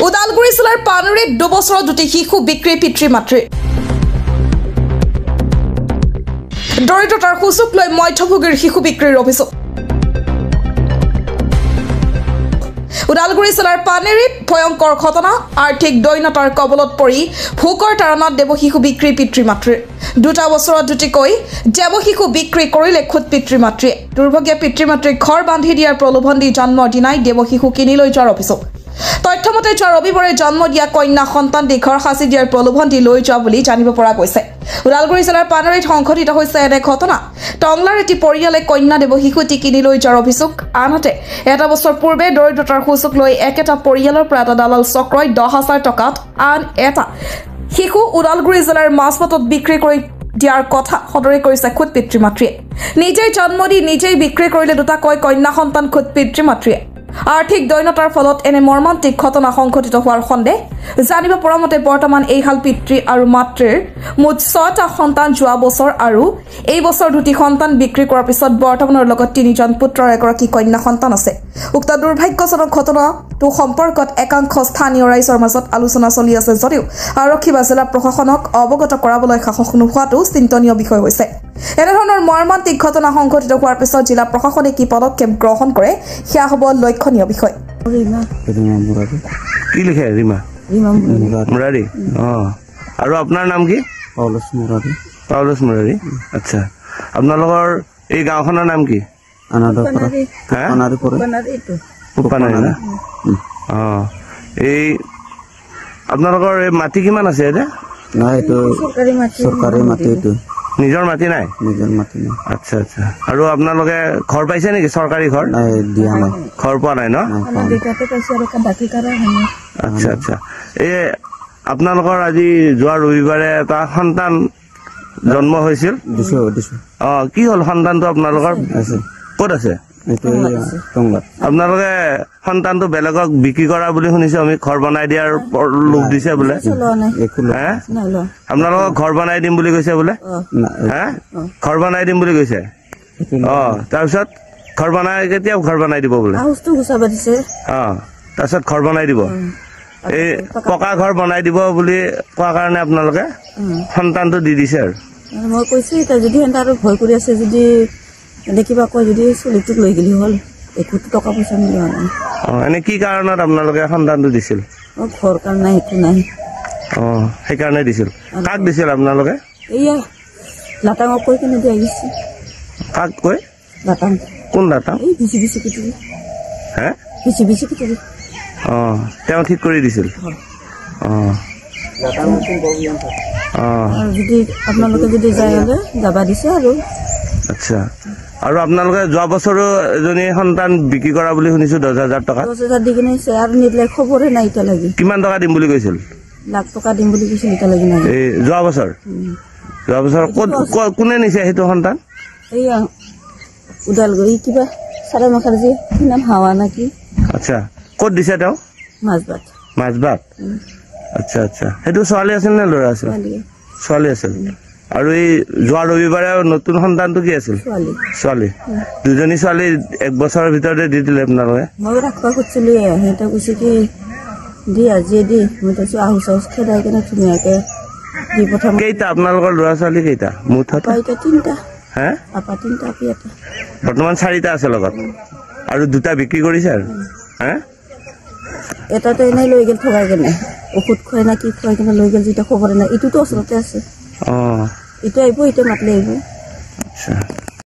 ওদালগুৰি জিলাৰ পানুৰীত 2 বছৰৰ দুটি শিশু বিক্ৰী পিতৃ মাতৃ দৰিদ্ৰতাৰ সুযোগ লৈ মধ্যভোগীৰ শিশু বিক্ৰীৰ অভিযোগ ওদালগুৰি জিলাৰ পানেৰীত ভয়ংকৰ ঘটনা আৰ্থিক দৈন্যতাৰ কবলত পৰি ভোকৰ তাৰণাত দেৱ শিশু বিক্ৰী পিতৃ মাতৃৰ 2 বছৰৰ দুটিকৈ দেৱ শিশু বিক্ৰী কৰিলে খুদ পিতৃ মাতৃয়ে দুৰ্ভগীয়া পিতৃ মাতৃক ঘৰ বান্ধি দিয়াৰ প্ৰলোভন দি জন্ম দিনাই দেৱ শিশু কিনি লৈ যোৱাৰ অভিযোগ তথ্যমতে যোৱা ৰবিবাৰে জন্ম দিয়া কন্যা সন্তান ঘৰ সাঁচি দিয়াৰ প্ৰলোভন দি লৈ যোৱা বুলি জানিব পৰা গৈছে ওদালগুৰি জিলাৰ পানেৰীত সংঘটিত হৈছে এনে ঘটনা টংলাৰ এটি পৰিয়ালে কন্যা দেৱ শিশুটি কিনি লৈ যোৱাৰ অভিযোগ আনহাতে 1 বছৰ পূৰ্বে দৰিদ্ৰতাৰ সুযোগ লৈ একেটা পৰিয়ালৰ পৰা এটা দালাল চক্ৰই 10,000 টকাত আন এটা শিশু ওদালগুৰি জিলাৰ মাছমতত বিক্ৰী কৰি দিয়াৰ কথা সদৰি কৰিছে খুদ পিতৃ মাতৃয়ে নিজেই জন্ম দি নিজেই বিক্ৰী কৰিলে দুটাকৈ কন্যা সন্তান খুদ পিতৃ মাতৃয়ে আৰ্থিক দৈন্যতাৰ ফলত এনে মৰ্মান্তিক ঘটনা সংঘটিত হোৱাৰ সন্দেহ জানিব পৰা মতে বৰ্তমান এই হাল পিতৃ আৰু মাতৃৰ মুঠ 6টা সন্তান যোৱা বছৰ আৰু এই বছৰ দুটি সন্তান বিক্ৰী কৰাৰ পিছত বৰ্তমানৰ লগত 3জন পুত্ৰৰ এগৰাকী কন্যা সন্তান আছে উক্ত দুৰ্ভাগ্যজনক ঘটনাটো সম্পৰ্কত একাংশ স্থানীয় ৰাইজৰ মাজত আলোচনা চলি আছে যদিও আৰক্ষী বা জিলা প্ৰশাসনক অৱগত কৰাবলৈ সাহস নোহোৱাটো চিন্তনীয় বিষয় হৈছে এনেধৰণৰ মৰ্মান্তিক ঘটনা সংঘটিত হোৱাৰ পিছত জিলা প্ৰশাসনে কি পদক্ষেপ গ্ৰহণ কৰে সেয়া হ'ব লক্ষণীয় বিষয় কি লিখে ৰিমা মুৰাৰী আৰু আপোনাৰ নাম কি পাউলছ মুৰাৰী আচ্ছা আপোনালোকৰ এই গাঁওখনৰ নাম কি এই আপোনালোকৰ এই মাটি কিমান আছে নিজৰ মাটি নাই আচ্ছা আচ্ছা আৰু আপোনালোকে ঘৰ পাইছে নেকি চৰকাৰী ঘৰ ঘৰ পোৱা নাই ন আচ্ছা আচ্ছা এই আপোনালোকৰ আজি যোৱা ৰবিবাৰে এটা সন্তান জন্ম হৈছিল কি হ'ল সন্তানটো আপোনালোকৰ ক'ত আছে আপোনালোকে সন্তানটো বেলেগক বিক্ৰী কৰা বুলি শুনিছো আমি ঘৰ বনাই দিয়াৰ লোভ দিছে বোলে আপোনালোকক ঘৰ বনাই দিম বুলি কৈছে বোলে ঘৰ বনাই দিম বুলি কৈছে তাৰপিছত ঘৰ বনাই কেতিয়া ঘৰ বনাই দিব বোলে তাৰপিছত ঘৰ বনাই দিব এই পকা ঘৰ বনাই দিব বুলি কোৱা কাৰণে আপোনালোকে সন্তানটো দি দিছে আৰু মই কৈছো এতিয়া যদি হেঁতে আৰু ভয় কৰি আছে যদি দেখিবা কয় যদি চলিটোক লৈ গেলি হল একো টকা পইচা মিলোৱা নাই এনে কি কাৰণত আপোনালোকে সন্তানটো দিছিল ঘৰ কাৰণ নাই একো নাই সেইকাৰণে দিছিল কাক দিছিল আপোনালোকে এয়া লাটাঙক কৈ কিনে দিয়া গৈছে কাক কৈ লাটাং কোন লাটাং এই বিচি বিচি কিটুৰি বিচি কিটুৰি তেওঁ ঠিক কৰি দিছিল যদি আপোনালোকে যদি যায় হলে যাবা দিছে আৰু আচ্ছা আৰু আপোনালোকে যোৱা বছৰো এজনী সন্তান বিক্ৰী কৰা বুলি শুনিছো 10,000 টকা 10,000 দি কিনে আৰু নিদিলে খবৰে নাই এতিয়ালৈকে কিমান টকা দিম বুলি কৈছিল লাখ টকা দিম বুলি কৈছিল এতিয়ালৈকে নাই এই যোৱা বছৰ কোনে নিছে সেইটো সন্তান এইয়া ওদালগুৰি কিবা চাৰে মাখাৰ যে নাম হাৱা নাকি আচ্ছা ক'ত দিছে তেওঁ মাজবাট আচ্ছা আচ্ছা সেইটো ছোৱালী আছিল নে ল'ৰা আছিল ছোৱালী আছিল আৰু এই যোৱা ৰবিবাৰে নতুন সন্তানটো কি আছিল ছোৱালী দুজনী ছোৱালী 1 বছৰৰ ভিতৰতে দি দিলে আপোনালোকে মই ৰাখবা খুজিছিলো সিহঁতে কৈছে কি দি আজি দি মই কৈছো আহু চাউচ খেদাই কিনে ধুনীয়াকে দি পঠাম কেইটা আপোনালোকৰ ল'ৰা ছোৱালী কেইটা মুঠতে 3টা আপা 3টা আপি এটা বৰ্তমান 4টা আছে লগত আৰু 2টা বিক্ৰী কৰিছে আৰু এটাতে এনেই লৈ গেল থগাই কেনে ঔষধ খুৱাই না কি খুৱাই কিনে লৈ গেল যেটা খবৰে নাই এইটোতো ওচৰতে আছে এইটো আহিব এতিয়া মাতিলে আহিব আচ্ছা